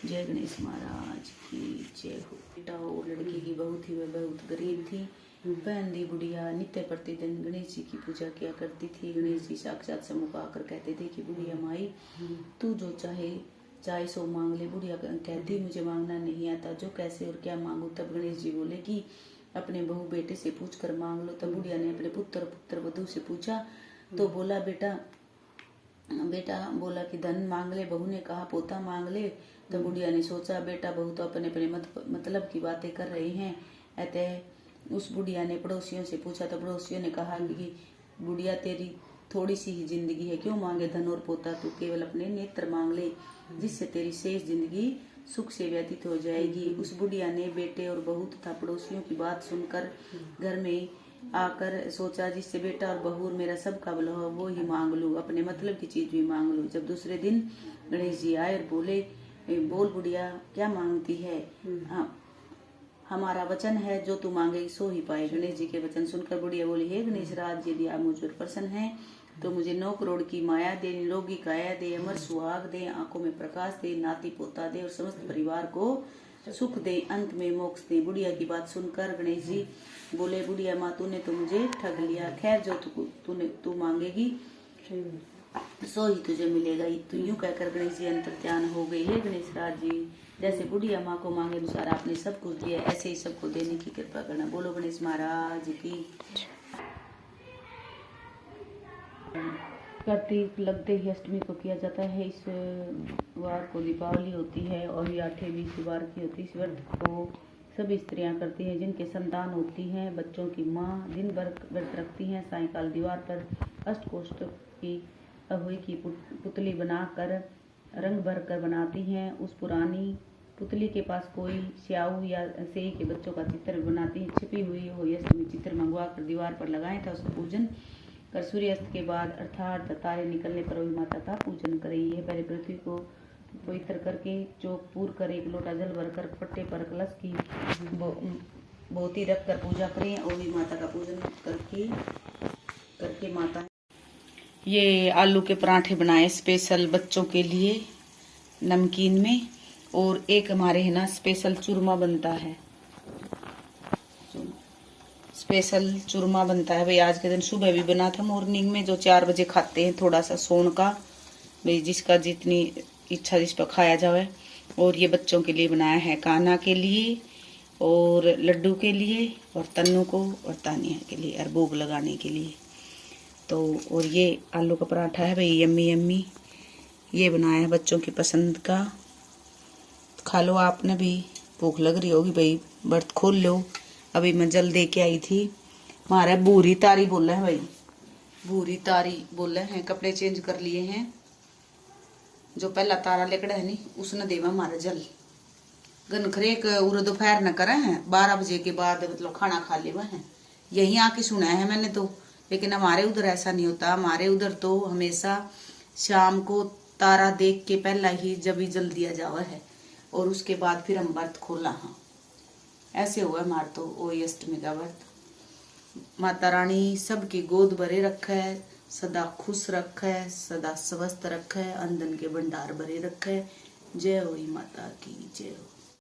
जय गणेश महाराज की जय हो। बेटा और लड़की की बहू थी, वह बहुत गरीब थी। बहन दी बुढ़िया नित्य प्रतिदिन गणेश जी की पूजा किया करती थी। गणेश जी साक्षात सम्मुख आकर कहते थे कि बुढ़िया माई तू जो चाहे सो मांग ले। बुढ़िया कहती मुझे मांगना नहीं आता, जो कैसे और क्या मांगू। तब गणेश जी बोले कि अपने बहू बेटे से पूछ कर मांग लो। तब बुढ़िया ने अपने पुत्र वधू से पूछा तो बोला बेटा बोला कि धन मांग ले। बहू ने कहा पोता मांग ले। तब बुढ़िया ने सोचा बेटा बहू तो अपने अपने मतलब की बातें कर रहे हैं। अतः उस बुढ़िया ने पड़ोसियों से पूछा तो पड़ोसियों ने कहा कि बुढ़िया तेरी थोड़ी सी ही जिंदगी है, क्यों मांगे धन और पोता, तू केवल अपने नेत्र मांग ले, जिससे तेरी शेष जिंदगी सुख से व्यतीत हो जाएगी। उस बुढ़िया ने बेटे और बहू तथा पड़ोसियों की बात सुनकर घर में आकर सोचा जिससे बेटा और बहू और मेरा सब का भला हो वो ही मांग लूं, अपने मतलब की चीज भी मांग लूं। जब दूसरे दिन गणेश जी आए और बोले बोल बुढ़िया क्या मांगती है। हमारा वचन है जो तू मांगे सो ही पाए। गणेश जी के वचन सुनकर बुढ़िया बोली हे गणेश राज, यदि आप मुझ पर प्रसन्न हैं तो मुझे 9 करोड़ की माया दे, निरोगी काया दे, अमर सुहाग दे, आंखों में प्रकाश दे, नाती पोता दे और समस्त परिवार को सुख दे, अंत में मोक्ष दे। बुढ़िया की बात सुनकर गणेश जी बोले बुढ़िया माँ तूने तो मुझे ठग लिया। खैर जो तू मांगेगी सो ही तुझे मिलेगा। तो यूं कहकर गणेश जी अंतर्ध्यान हो गए। हे गणेश राज जी, जैसे बुढ़िया माँ को मांगे अनुसार आपने सब कुछ दिया, ऐसे ही सबको देने की कृपा करना। बोलो गणेश महाराज की। कार्तिक लगते ही अष्टमी को किया जाता है। इस वार को दीपावली होती है और ये 8वीं वार की होती है। इस व्रत को सभी स्त्रियां करती हैं जिनके संतान होती हैं। बच्चों की माँ दिन भर व्रत रखती हैं। सायंकाल दीवार पर अष्टकोष्ठ की अहोई की पुतली बनाकर रंग भर कर बनाती हैं। उस पुरानी पुतली के पास कोई स्याऊ या सेई के बच्चों का चित्र बनाती हैं। छिपी हुई अहोई अष्टमी चित्र मंगवा कर दीवार पर लगाएं था उसका पूजन कर सूर्यास्त के बाद अर्थात तारे निकलने पर वही माता का पूजन करें। यह पहले पृथ्वी को पवित्र करके चौक पूर कर 1 लोटा जल भरकर पट्टे पर कलश की बोती रख कर पूजा करें और भी माता का पूजन करके माता। ये आलू के पराठे बनाए स्पेशल बच्चों के लिए नमकीन में, और एक हमारे है ना स्पेशल चूरमा बनता है। स्पेशल चूरमा बनता है भाई। आज के दिन सुबह भी बना था मॉर्निंग में, जो 4 बजे खाते हैं थोड़ा सा सोन का, भाई जिसका जितनी इच्छा जिस पर खाया जाए। और ये बच्चों के लिए बनाया है, कान्हा के लिए और लड्डू के लिए और तन्नू को और तानिया के लिए और भोग लगाने के लिए। तो और ये आलू का पराठा है भाई, यम्मी यम्मी। ये बनाया है बच्चों की पसंद का, खा लो आपने भी। भूख लग रही होगी भाई, बर्त खोल लो। अभी मैं जल दे के आई थी। हमारा बूरी तारी बोला है भाई, बूरी तारी बोला है। कपड़े चेंज कर लिए हैं। जो पहला तारा लेकड़ा है नी उसने देवा हमारा जल गनखरे उर दोपहर न करे हैं 12 बजे के बाद मतलब खाना खा लेवा है। यही आके सुना है मैंने तो, लेकिन हमारे उधर ऐसा नहीं होता। हमारे उधर तो हमेशा शाम को तारा देख के पहला ही जब ही जल दिया जावा है और उसके बाद फिर हम व्रत खोला। हाँ ऐसे हुआ हमारे तो ओ अष्टमी का व्रत। माता रानी सबकी गोद भरे रखे, सदा खुश रखे, सदा स्वस्थ रखे, अंदन के भंडार भरे रखे। जय हो माता की जय हो।